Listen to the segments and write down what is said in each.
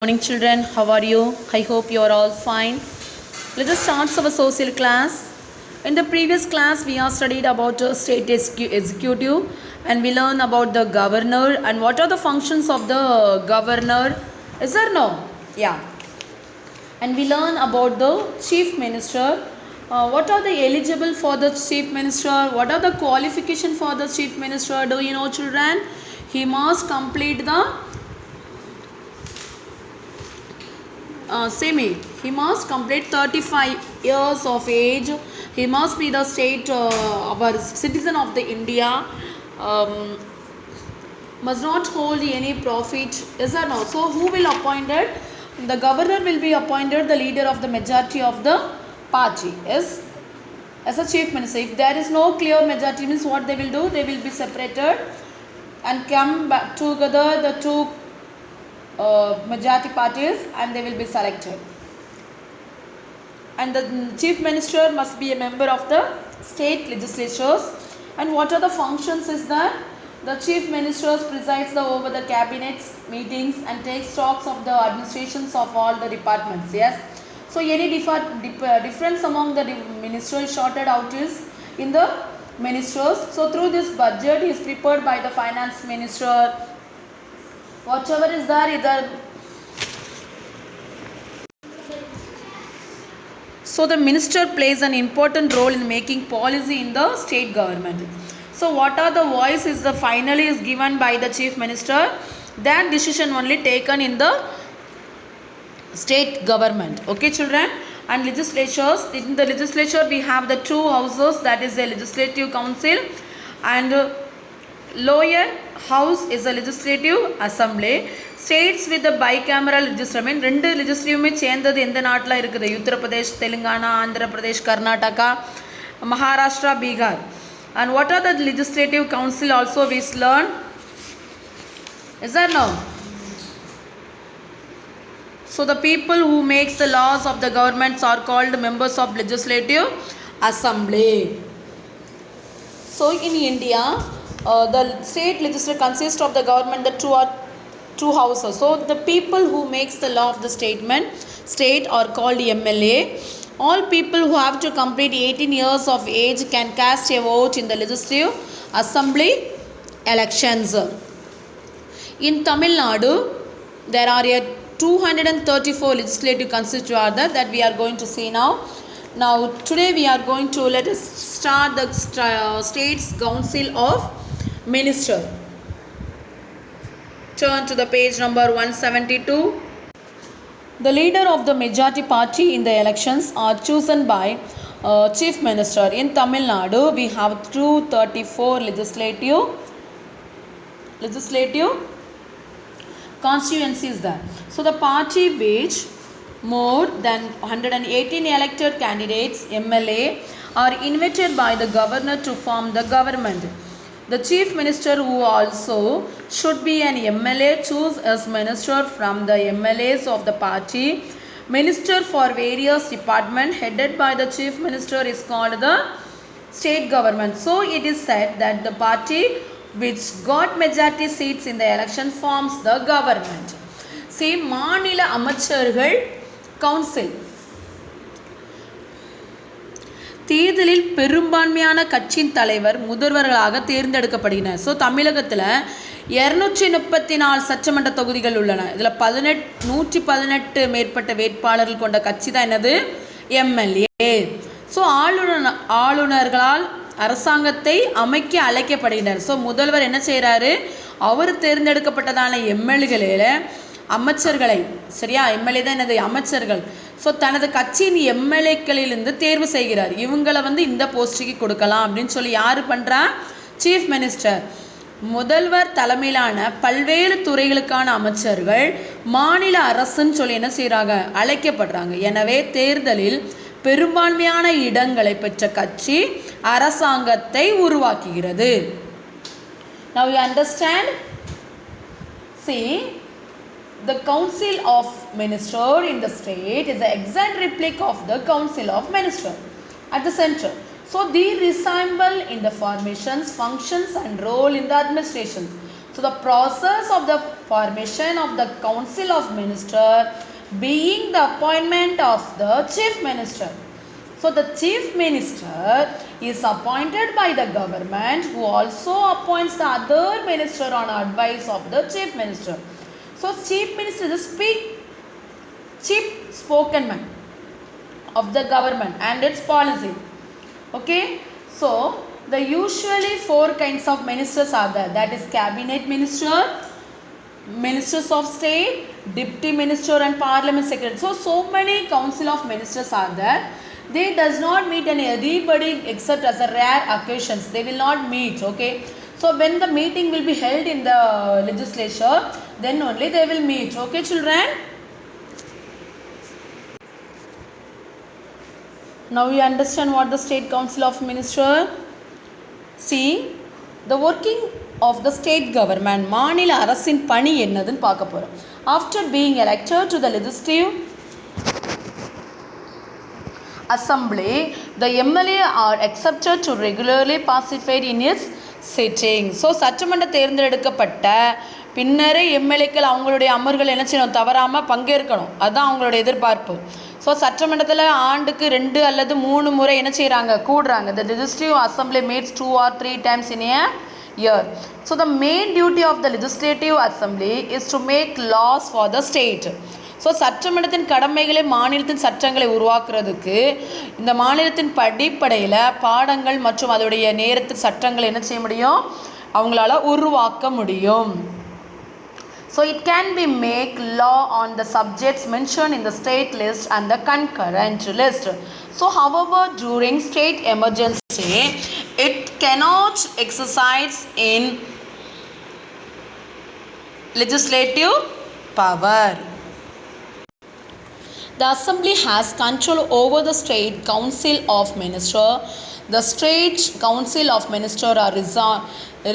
Morning children, how are you? I hope you are all fine. Let us start our social class. In the previous class we have studied about state executive and we learn about the governor and what are the functions of the governor. Is there no? Yeah. And we learn about the chief minister. What are the eligible for the chief minister? What are the qualification for the chief minister? Do you know children? He must complete the he must complete 35 years of age. He must be the state our citizen of the India, must not hold any profit. Is or no? So who will appointed? The governor will be appointed the leader of the majority of the party. Yes, as a chief minister. If there is no clear majority, means what they will do? They will be separated and come back together the two majority parties and they will be selected. And the chief minister must be a member of the state legislatures. And what are the functions is that the chief minister presides over the cabinets meetings and takes stocks of the administrations of all the departments. Yes. So any difference among the ministers sorted out is in the ministers. So through this budget is prepared by the finance minister. Whatever is there, either. So the minister plays an important role in making policy in the state government. So what are the voice is the finally is given by the chief minister. That decision only taken in the state government. Okay children. And legislatures. In the legislature we have the two houses, that is the legislative council and lower house is a legislative assembly. States with the bicameral legislature. ரெண்டு லெஜிஸ்லேட்டிவ்மே சேர்ந்தது எந்த நாட்டில் இருக்குது? Uttar Pradesh, Telangana, Andhra Pradesh, Karnataka, Maharashtra, Bihar. And what are the legislative council also we learn? Is that no? So the people who makes the laws of the governments are called members of legislative assembly. So in India, the state legislature consists of the government, the two houses. So the people who makes the law of the state are called MLA. All people who have to complete 18 years of age can cast a vote in the legislative assembly elections. In Tamil Nadu, there are 234 legislative constituents that we are going to see now. Now today we are going to let us start the state's council of minister. Turn to the page number 172. The leader of the majority party in the elections are chosen by chief minister. In Tamil Nadu we have 234 legislative constituencies there. So the party which more than 118 elected candidates MLA are invited by the governor to form the government. The chief minister, who also should be an MLA, choose as minister from the MLAs of the party. Minister for various departments headed by the chief minister is called the state government. So it is said that the party which got majority seats in the election forms the government. See, மாநில அமைச்சர்கள் council தேர்தலில் பெரும்பான்மையான கட்சியின் தலைவர் முதல்வர்களாக தேர்ந்தெடுக்கப்படுகிறார். So தமிழகத்தில் 234 சட்டமன்ற தொகுதிகள் உள்ளன. இதில் 118 மேற்பட்ட வேட்பாளர்கள் கொண்ட கட்சி தான் என்னது? MLA. ஸோ ஆளுநர்களால் அரசாங்கத்தை அமைக்க அழைக்கப்படுகிறார். ஸோ முதல்வர் என்ன செய்கிறாரு? அவர் தேர்ந்தெடுக்கப்பட்டதான MLAகளில் அமைச்சர்களை, சரியா, MLA தான் என்னது? அமைச்சர்கள். ஸோ தனது கட்சியின் MLAக்களிலிருந்து தேர்வு செய்கிறார். இவங்களை இந்த போஸ்ட்டுக்கு கொடுக்கலாம் அப்படின்னு சொல்லி யார் பண்ணுறா? Chief minister. முதல்வர் தலைமையிலான பல்வேறு துறைகளுக்கான அமைச்சர்கள் மாநில அரசுன்னு சொல்லி என்ன செய்கிறாங்க? அழைக்கப்படுறாங்க. எனவே தேர்தலில் பெரும்பான்மையான இடங்களை பெற்ற கட்சி அரசாங்கத்தை உருவாக்குகிறது. Now you understand? See, the council of minister in the state is the exact replica of the council of minister at the center. So they resemble in the formations, functions and role in the administration. So the process of the formation of the Council of Minister being the appointment of the Chief Minister. So the Chief Minister is appointed by the government, who also appoints the other minister on advice of the Chief Minister. So Chief Minister is the chief spoken man of the government and its policy. Okay, so the usually 4 kinds of ministers are there. That is cabinet minister, ministers of state, deputy minister and parliament secretary. So many council of ministers are there. They does not meet anybody except as a rare occasions. They will not meet. Okay, so when the meeting will be held in the legislature, then only they will meet. Okay, children. Now you understand what the State Council of Minister. See, the working of the state government, மாநில அரசின் பணி என்னதுன்னு பார்க்க போறோம். After being elected to the legislative assembly, the MLA are accepted to regularly participate in its sitting. So சட்டமன்ற தேர்ந்தெடுக்கப்பட்ட பின்னரே எம்எல்ஏக்கள் அவங்களுடைய அமர்வுகள் என்ன செய்யணும், தவறாமல் பங்கேற்கணும். அதுதான் அவங்களுடைய எதிர்பார்ப்பு. ஸோ சட்டமன்றத்தில் ஆண்டுக்கு 2 அல்லது 3 முறை என்ன செய்கிறாங்க, கூடுறாங்க. The legislative assembly meets 2 or 3 times in a year. So the main duty of the legislative assembly is to make laws for the state. So சட்டமன்றத்தின் கடமைகளை மாநிலத்தின் சட்டங்களை உருவாக்குறதுக்கு இந்த மாநிலத்தின் அடிப்படையில் பாடங்கள் மற்றும் அதோடைய நேரத்தின் சட்டங்களை என்ன செய்ய முடியும், அவங்களால உருவாக்க முடியும். So it can be make law on the subjects mentioned in the state list and the concurrent list. So however, during state emergency, it cannot exercise in legislative power. The assembly has control over the state council of minister. The state council of minister are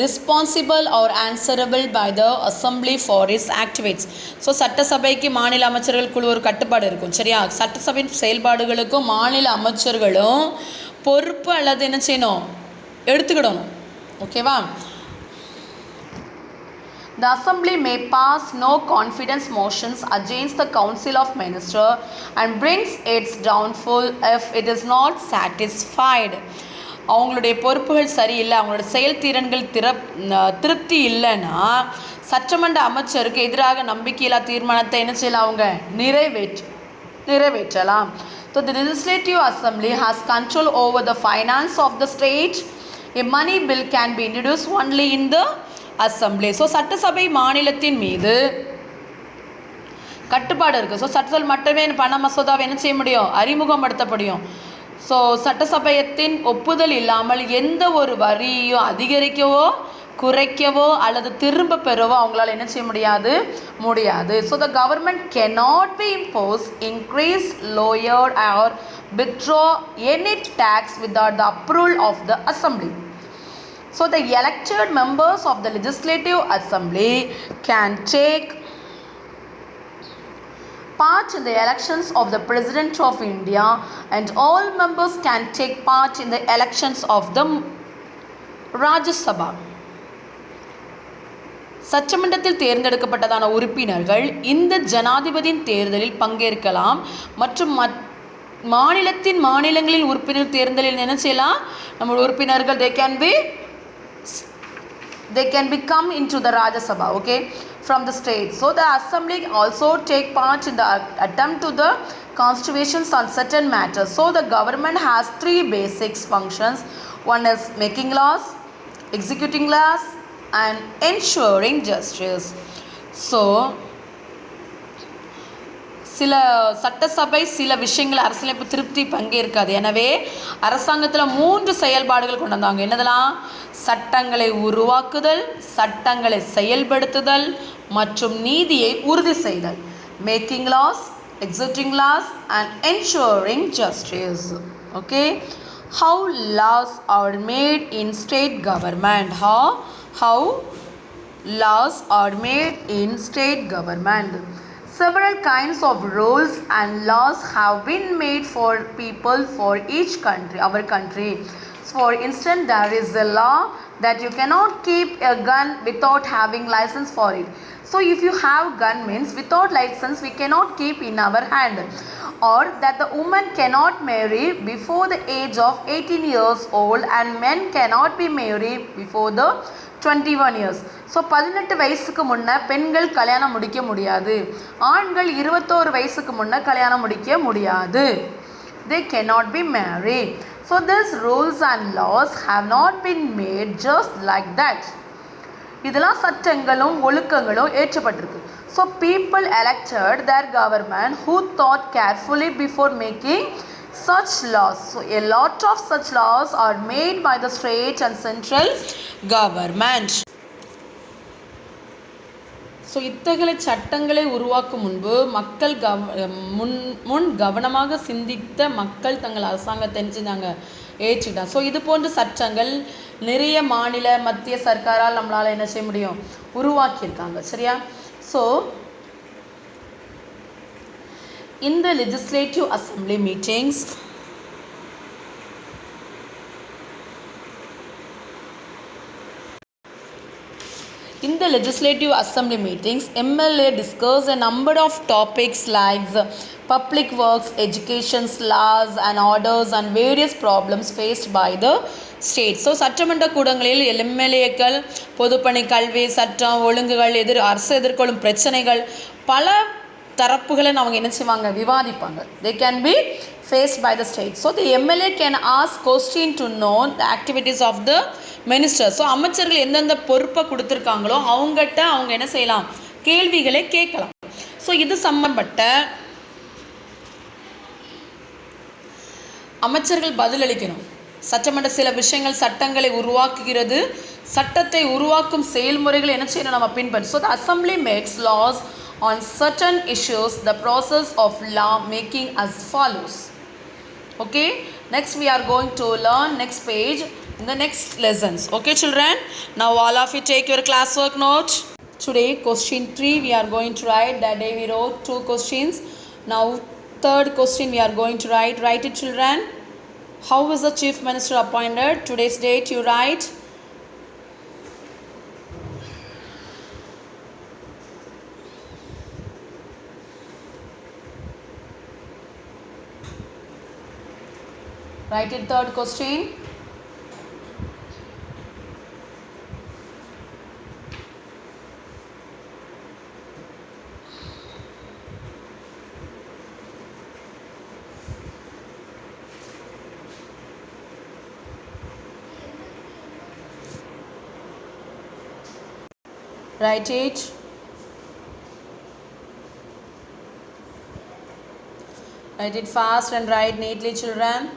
responsible or answerable by the assembly for its activities. So சட்டசபைக்கு மாநில அமைச்சர்கள் குழு ஒரு கட்டுப்பாடு இருக்கும், சரியா? சட்டசபையின் செயல்பாடுகளுக்கும் மாநில அமைச்சர்களும் பொறுப்பு அல்லது என்ன செய்யணும், எடுத்துக்கிடணும். ஓகேவா? The assembly may pass no confidence motions against the council of minister and brings its downfall if it is not satisfied. அவங்களுடைய பொறுப்புகள் சரியில்லை, அவங்களோட செயல்திறன்கள் திருப்தி இல்லைன்னா சட்டமன்ற அமைச்சருக்கு எதிராக நம்பிக்கையில்லா தீர்மானத்தை என்ன செய்யலாம், அவங்க நிறைவேற்றலாம். So the legislative assembly has control over the finance of the state. A money bill can be introduced only in the assembly. So சட்டசபை மாநிலத்தின் மீது கட்டுப்பாடு இருக்குது. ஸோ சட்டசபை மட்டுமே பண மசோதாவை என்ன செய்ய முடியும், அறிமுகப்படுத்த முடியும். ஸோ சட்டசபையத்தின் ஒப்புதல் இல்லாமல் எந்த ஒரு வரியையும் அதிகரிக்கவோ குறைக்கவோ அல்லது திரும்ப பெறவோ அவங்களால என்ன செய்ய முடியாது. So the government cannot be impose, increase, lower or withdraw any tax without the approval of the assembly. So the elected members of the legislative assembly can take part in the elections of the President of India, and all members can take part in the elections of the Rajya Sabha. சட்டமன்றத்தில் தேர்ந்தெடுக்கப்பட்டதான உறுப்பினர்கள் இந்த ஜனாதிபதியின் தேர்தலில் பங்கேற்கலாம் மற்றும் மாநிலங்களின் உறுப்பினர் தேர்தலில் என்ன செய்யலாம், நம்ம உறுப்பினர்கள் they can become into the Rajya Sabha, okay, from the state. So the assembly also take part in the attempt to the constitutions on certain matters. So the government has 3 basic functions. One is making laws, executing laws and ensuring justice. So சில சட்டசபை சில விஷயங்கள் அரசியலமைப்பு திருப்தி பங்கேற்காது. எனவே அரசாங்கத்தில் 3 செயல்பாடுகள் கொண்டு வந்தாங்க. என்னதெல்லாம்? சட்டங்களை உருவாக்குதல், சட்டங்களை செயல்படுத்துதல் மற்றும் நீதியை உறுதி செய்தல். Making laws, executing laws and ensuring justice. Okay, how laws are made in state government. How laws are made in state government. Several kinds of rules and laws have been made for people for each country, our country. For instance, there is a law that you cannot keep a gun without having license for it. So if you have gun means without license we cannot keep in our hand. Or that the woman cannot marry before the age of 18 years old and men cannot be married before the 21 years. So 18 வயசுக்கு முன்னே பெண்கள் கல்யாணம் முடிக்க முடியாது, ஆண்கள் 21 வயசுக்கு முன்னே கல்யாணம் முடிக்க முடியாது. They cannot be married. So these rules and laws have not been made just like that. இதெல்லாம் சட்டங்களும் ஒழுக்கங்களும் ஏற்றப்பட்டிருக்கு. So people elected their government who thought carefully before making such laws. So a lot of such laws are made by the state and central government. So இத்தகைய சட்டங்களை உருவாக்கும் முன்பு மக்கள் முன் கவனமாக சிந்தித்த மக்கள் தங்கள் அரசாங்கத்தை என்ன செஞ்சாங்க, ஏற்றுட்டாங்க. ஸோ இது போன்ற சட்டங்கள் நிறைய மாநில மத்திய சர்க்காரால் நம்மளால் என்ன செய்ய முடியும், உருவாக்கியிருக்காங்க. சரியா? So in the legislative assembly meetings, MLA discuss a number of topics like public works, education, laws and orders and various problems faced by the state. So சட்டமன்ற கூடங்களில் எம்எல்ஏக்கள் பொதுப்பணி, கல்வி, சட்டம் ஒழுங்குகள், அரசு எதிர்கொள்ளும் பிரச்சனைகள், பல தரப்புகளை அவங்க என்ன செய்வாங்க, விவாதிப்பாங்க. They can be faced by the state. So the MLA can ask question to know the activities of the minister. So அமைச்சர்கள் எந்தெந்த பொறுப்பை கொடுத்துருக்காங்களோ அவங்ககிட்ட அவங்க என்ன செய்யலாம், கேள்விகளை கேட்கலாம். ஸோ இது சம்பந்தப்பட்ட அமைச்சர்கள் பதிலளிக்கணும். சட்டமன்ற சில விஷயங்கள் சட்டங்களை உருவாக்குகிறது, சட்டத்தை உருவாக்கும் செயல்முறைகள் என்ன செய்யணும், நம்ம பின்பற்ற. So the assembly makes laws on certain issues. The process of law making as follows. Okay, next we are going to learn next page in the next lessons. Okay children, now all of you take your classwork note. Today question 3 we are going to write. That day we wrote 2 questions. Now third question we are going to write it children. How is the chief minister appointed? Today's date you write. Write it third question. Write it. Write it fast and write neatly children.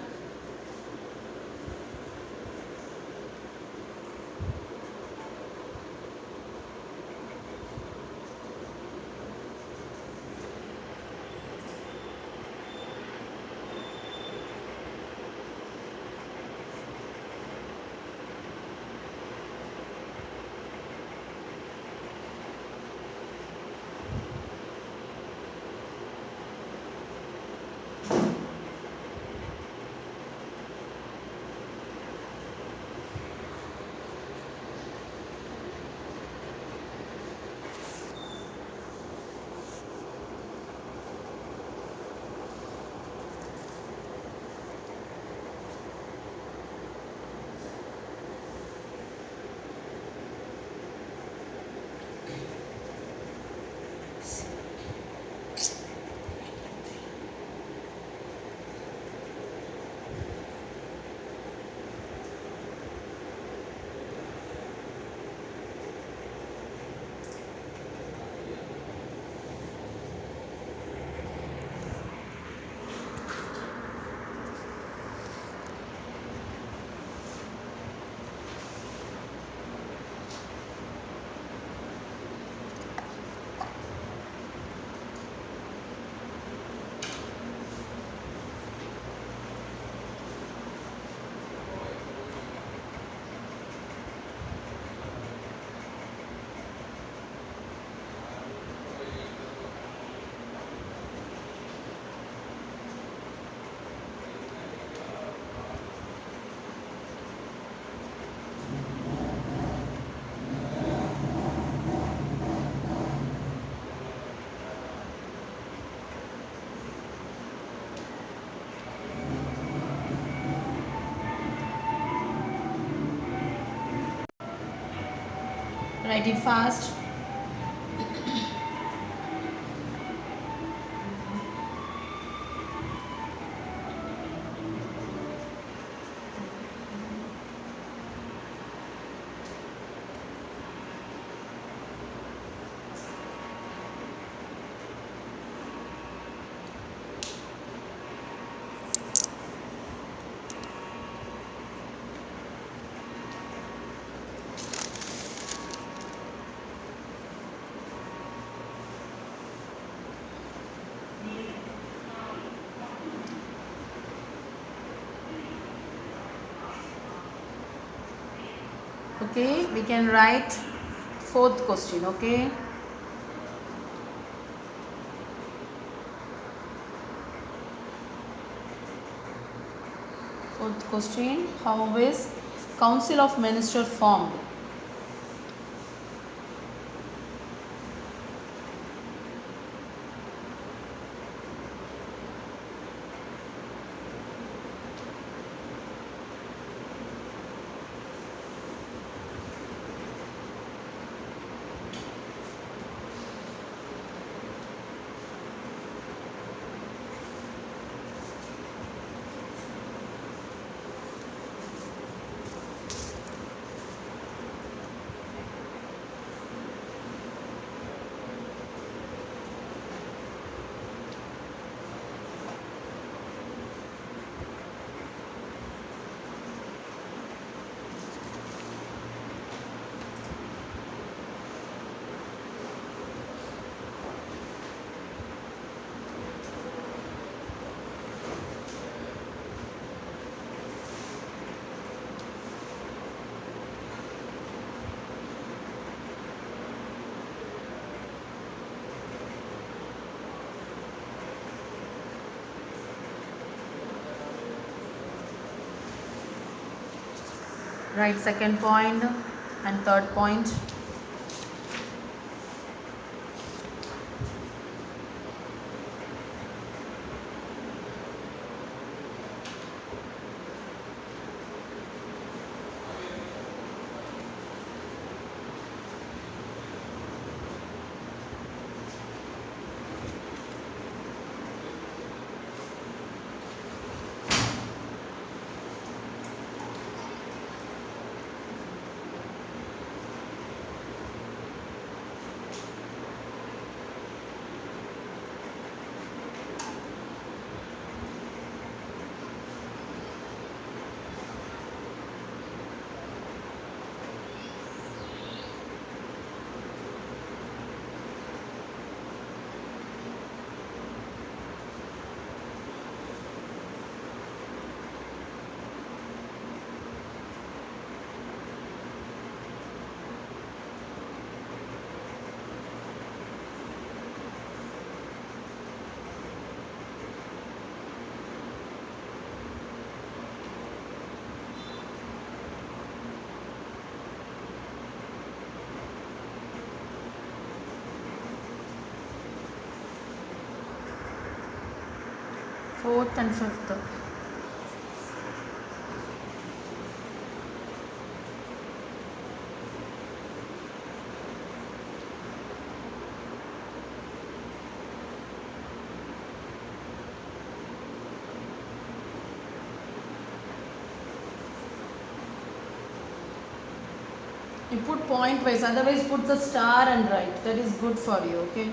Write it fast. Okay, we can write fourth question. Okay, fourth question, how is Council of Ministers formed? Write second point and third point. Fourth and fifth. You put point wise, otherwise put the star and write. That is good for you, okay?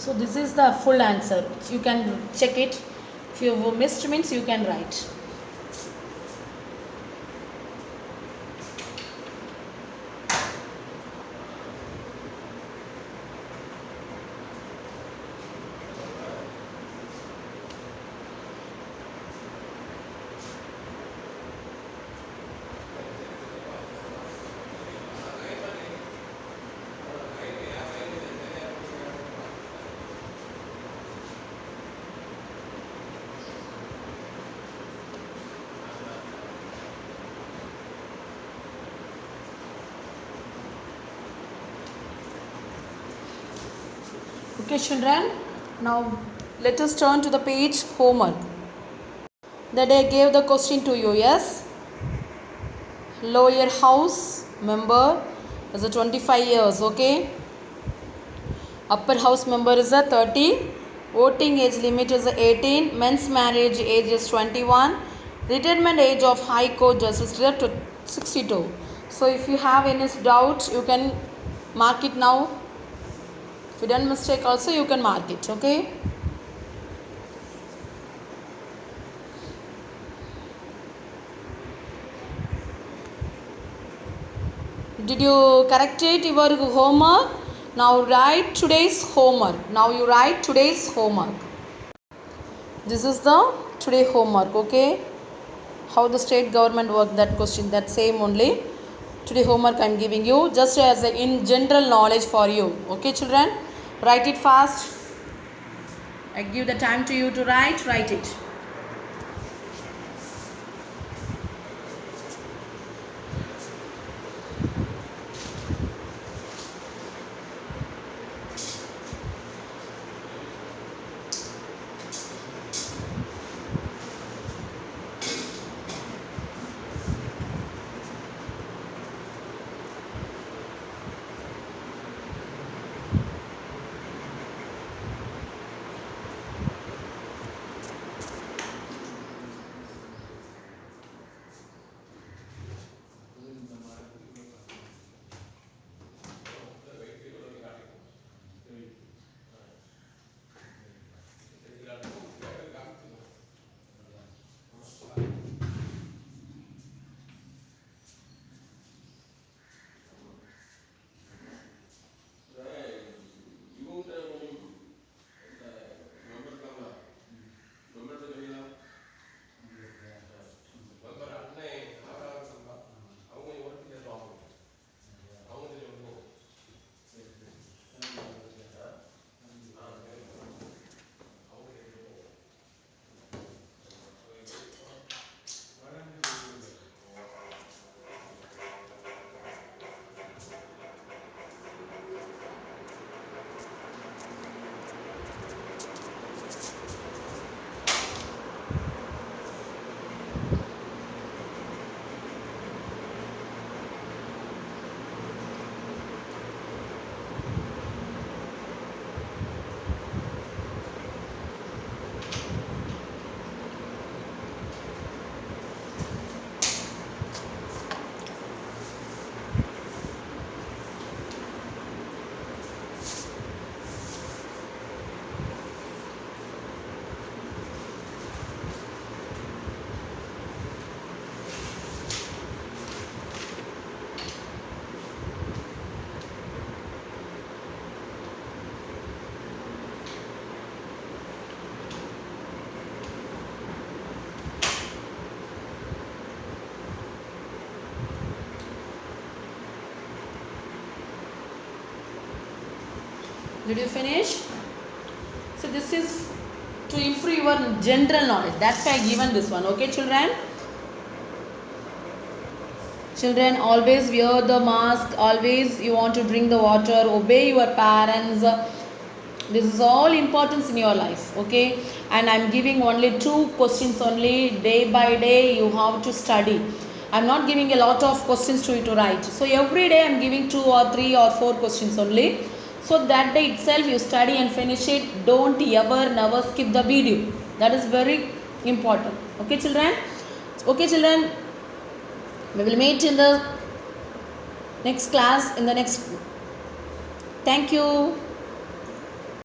So this is the full answer. You can check it. If you missed means you can write. Okay children, now let us turn to the page homework. That I gave the question to you, yes? Lower house member is a 25 years, okay? Upper house member is a 30. Voting age limit is 18. Men's marriage age is 21. Retirement age of High Court Justice is 62. So if you have any doubt, you can mark it now. If you done mistake also, you can mark it, okay? Did you correct it, your homework? Now write today's homework. Now you write today's homework. This is the today homework, okay? How the state government work, that question, that same only. Today homework I am giving you just as a in general knowledge for you, okay children? Write it fast. I give the time to you to write it. Did you finish? So this is to improve your general knowledge. That's why I given this one. Okay children? Children, always wear the mask. Always you want to drink the water. Obey your parents. This is all importance in your life. Okay? And I am giving only 2 questions only. Day by day you have to study. I am not giving a lot of questions to you to write. So every day I am giving 2 or 3 or 4 questions only. So that day itself you study and finish it. Don't ever never skip the video. That is very important. Okay children? Okay children, we will meet in the next class in the next. Thank you.